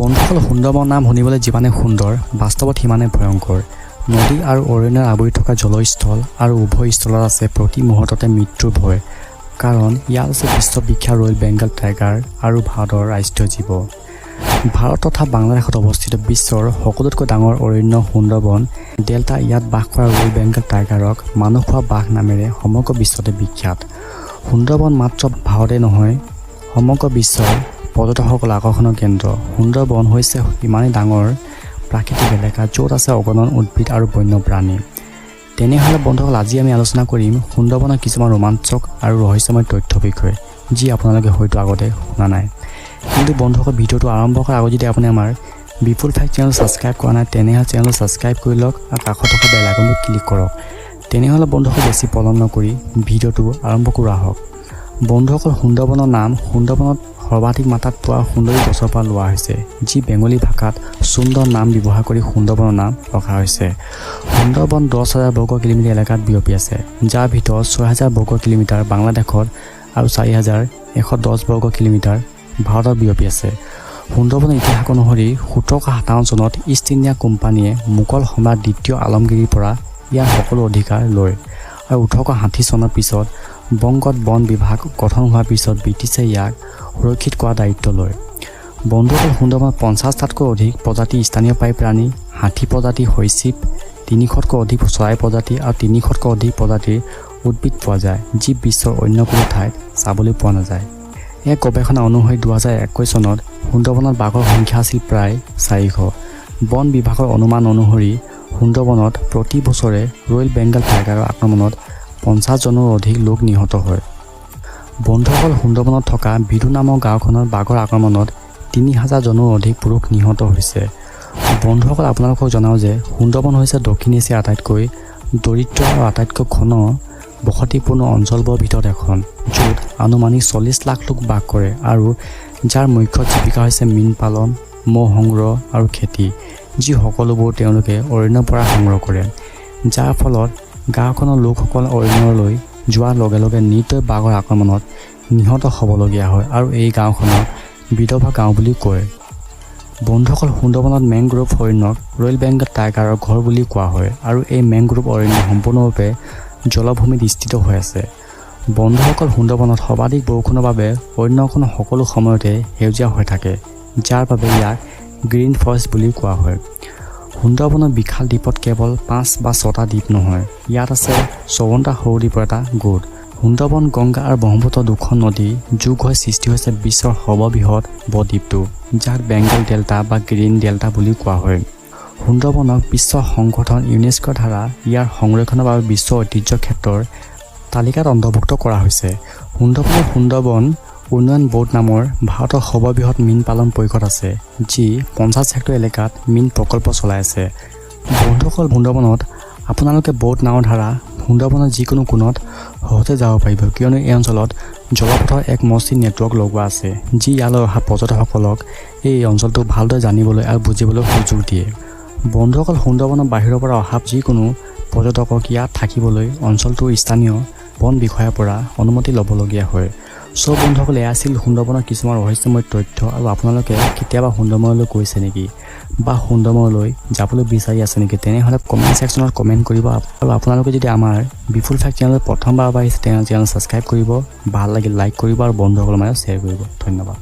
বন্ধুসকল সুন্দৰবন নাম শুনিবলৈ যিমানে সুন্দৰ বাস্তৱত সিমানে ভয়ংকৰ নদী আৰু অৰণ্যৰ আৱৰি থকা জলস্থল আৰু উভয় স্থলত আছে প্ৰতি মুহূৰ্ততে মৃত্যুৰ ভয় কাৰণ ইয়াত আছে বিশ্ববিখ্যাত ৰয়েল বেংগল টাইগাৰ আৰু ভাৰতৰ ৰাষ্ট্ৰীয় জীৱ ভাৰত তথা বাংলাদেশত অৱস্থিত বিশ্বৰ সকলোতকৈ ডাঙৰ অৰণ্য সুন্দৰবন ডেল্টা ইয়াত বাস কৰা ৰয়েল বেংগল টাইগাৰক মানুহ খোৱা বাঘ নামেৰে সমগ্ৰ বিশ্বতে বিখ্যাত সুন্দৰবন মাত্ৰ ভাৰতে নহয় সমগ্ৰ বিশ্বৰ পৰ্যটকসকলৰ আকৰ্ষণৰ কেন্দ্ৰ সুন্দৰবন হৈছে ইমানেই ডাঙৰ প্ৰাকৃতিক এলেকা য'ত আছে অগণন উদ্ভিদ আৰু বন্যপ্ৰাণী তেনেহ'লে বন্ধুসকল আজি আমি আলোচনা কৰিম সুন্দৰবনৰ কিছুমান ৰোমাঞ্চক আৰু ৰহস্যময় তথ্যৰ বিষয়ে যি আপোনালোকে হয়তো আগতে শুনা নাই কিন্তু বন্ধুসকল ভিডিঅ'টো আৰম্ভ কৰাৰ আগত যদি আপুনি আমাৰ বিপুল ফেক্ট চেনেল ছাবস্ক্ৰাইব কৰা নাই তেনেহ'লে চেনেলটো ছাবস্ক্ৰাইব কৰি লওক আৰু কাষত থকা বেল আইকনটো ক্লিক কৰক তেনেহ'লে বন্ধুসকল বেছি পলম নকৰি ভিডিঅ'টো আৰম্ভ কৰা হওক বন্ধুসকল সুন্দৰবনৰ নাম সুন্দৰবনত সৰ্বাধিক মাত্ৰাত পোৱা সুন্দৰী গছৰ পৰা লোৱা হৈছে যি বেংগলী ভাষাত সুন্দৰ নাম ব্যৱহাৰ কৰি সুন্দৰবনৰ নাম ৰখা হৈছে সুন্দৰবন 10,000 বৰ্গ কিলোমিটাৰ এলেকাত বিয়পি আছে যাৰ ভিতৰত 6,000 বৰ্গ কিলোমিটাৰ বাংলাদেশত আৰু 4,110 বৰ্গ কিলোমিটাৰ ভাৰতত বিয়পি আছে সুন্দৰবনৰ ইতিহাস অনুসৰি 1757 চনত ইষ্ট ইণ্ডিয়া কোম্পানীয়ে মোগল সম্ৰাট দ্বিতীয় আলমগীৰৰ পৰা ইয়াৰ সকলো অধিকাৰ লয় আৰু 1860 চনৰ পিছত বংগত বন বিভাগ গঠন হোৱাৰ পিছত ব্ৰিটিছে ইয়াক সুৰক্ষিত কৰাৰ দায়িত্ব লয় বন্ধুসকল সুন্দৰবনত 50টাতকৈ অধিক প্ৰজাতি স্থানীয় প্ৰায় প্ৰাণী 60 প্ৰজাতি সৰীসৃপ 300তকৈ অধিক চৰাই প্ৰজাতি আৰু 300তকৈ অধিক প্ৰজাতিৰ উদ্ভিদ পোৱা যায় যি বিশ্বৰ অন্য কোনো ঠাইত চাবলৈ পোৱা নাযায় এক গৱেষণা অনুসৰি 2021 চনত সুন্দৰবনত বাঘৰ সংখ্যা আছিল প্ৰায় 400 বন বিভাগৰ অনুমান অনুসৰি সুন্দৰবনত প্ৰতি বছৰে ৰয়েল বেংগল টাইগাৰৰ আক্ৰমণত 50 জনৰ অধিক লোক নিহত হয় বন্ধুসকল সুন্দৰবনত থকা বিদু নামৰ গাঁওখনৰ বাঘৰ আক্ৰমণত 3,000 জনৰ অধিক পুৰুষ নিহত হৈছে বন্ধুসকল আপোনালোকক জনাওঁ যে সুন্দৰবন হৈছে দক্ষিণ এছিয়াৰ আটাইতকৈ দৰিদ্ৰ আৰু আটাইতকৈ ঘন বসতিপূৰ্ণ অঞ্চলবোৰৰ ভিতৰত এখন য'ত আনুমানিক 40 লাখ লোক বাস কৰে আৰু যাৰ মুখ্য জীৱিকা হৈছে মীন পালন মৌ সংগ্ৰহ আৰু খেতি যি সকলোবোৰ তেওঁলোকে অৰণ্যৰ পৰা সংগ্ৰহ কৰে যাৰ ফলত গাঁওখনৰ লোকসকল অৰণ্যলৈ যোৱাৰ লগে লগে নিতৌ বাঘৰ আক্ৰমণত নিহত হ'বলগীয়া হয় আৰু এই গাঁওখনক বিধৱা গাঁও বুলি কয় বন্ধুসকল সুন্দৰবনত মেংগ্ৰোভ অৰণ্যক ৰয়েল বেংগল টাইগাৰৰ ঘৰ বুলি কোৱা হয় আৰু এই মেংগ্ৰোভ অৰণ্য সম্পূৰ্ণৰূপে জলভূমিত স্থিত হৈ আছে বন্ধুসকল সুন্দৰবনত সৰ্বাধিক বৰষুণৰ বাবে অৰণ্যখন সকলো সময়তে সেউজীয়া হৈ থাকে যাৰ বাবে ইয়াক গ্ৰীণ ফৰেষ্ট বুলি কোৱা হয় সুন্দৰবনৰ বিশাল দ্বীপত কেৱল 5 বা 6টা দ্বীপ নহয় ইয়াত আছে 54টা সৰু দ্বীপৰ এটা গোট সুন্দৰবন গংগা আৰু ব্ৰহ্মপুত্ৰ দুখন নদী যোগ হৈ সৃষ্টি হৈছে বিশ্বৰ সৰ্ববৃহৎ বদ্বীপটো যাক বেংগল ডেল্টা বা গ্ৰীণ ডেল্টা বুলি কোৱা হয় সুন্দৰবনক বিশ্ব সংগঠন ইউনেস্কোৰ দ্বাৰা ইয়াৰ সংৰক্ষণৰ বাবে বিশ্ব ঐতিহ্য ক্ষেত্ৰৰ তালিকাত অন্তৰ্ভুক্ত কৰা হৈছে সুন্দৰবন উন্নয়ন বোৰ্ড নামৰ ভাৰতৰ সৰ্ববৃহৎ মীন পালন পৰিষদ আছে যি 50 হেক্টৰ এলেকাত মীন প্ৰকল্প চলাই আছে বন্ধুসকল সুন্দৰবনত আপোনালোকে বোট নাৱৰ দ্বাৰা সুন্দৰবনৰ যিকোনো কোণত সহজে যাব পাৰিব কিয়নো এই অঞ্চলত জলপথৰ এক মসৃণ নেটৱৰ্ক লগোৱা আছে যি ইয়ালৈ অহা পৰ্যটকসকলক এই অঞ্চলটো ভালদৰে জানিবলৈ আৰু বুজিবলৈ সুযোগ দিয়ে বন্ধুসকল সুন্দৰবনৰ বাহিৰৰ পৰা অহা যিকোনো পৰ্যটকক ইয়াত থাকিবলৈ অঞ্চলটোৰ স্থানীয় বন বিষয়াৰ পৰা অনুমতি ল'বলগীয়া হয় সব বন্ধুসকল এয়া আছিল সুন্দৰবনৰ কিছুমান ৰহস্যময় তথ্য আৰু আপোনালোকে কেতিয়াবা সুন্দৰবনলৈ গৈছে নেকি বা সুন্দৰবনলৈ যাবলৈ বিচাৰি আছে নেকি তেনেহ'লে কমেণ্ট ছেকশ্যনত কমেণ্ট কৰিব আৰু আপোনালোকে যদি আমাৰ বিপুল ফেক্ট চেনেল প্ৰথমবাৰ আহিছে তেনেহ'লে চেনেল ছাবস্ক্ৰাইব কৰিব ভাল লাগিল লাইক কৰিব আৰু বন্ধুসকলৰ মাজত শ্বেয়াৰ কৰিব ধন্যবাদ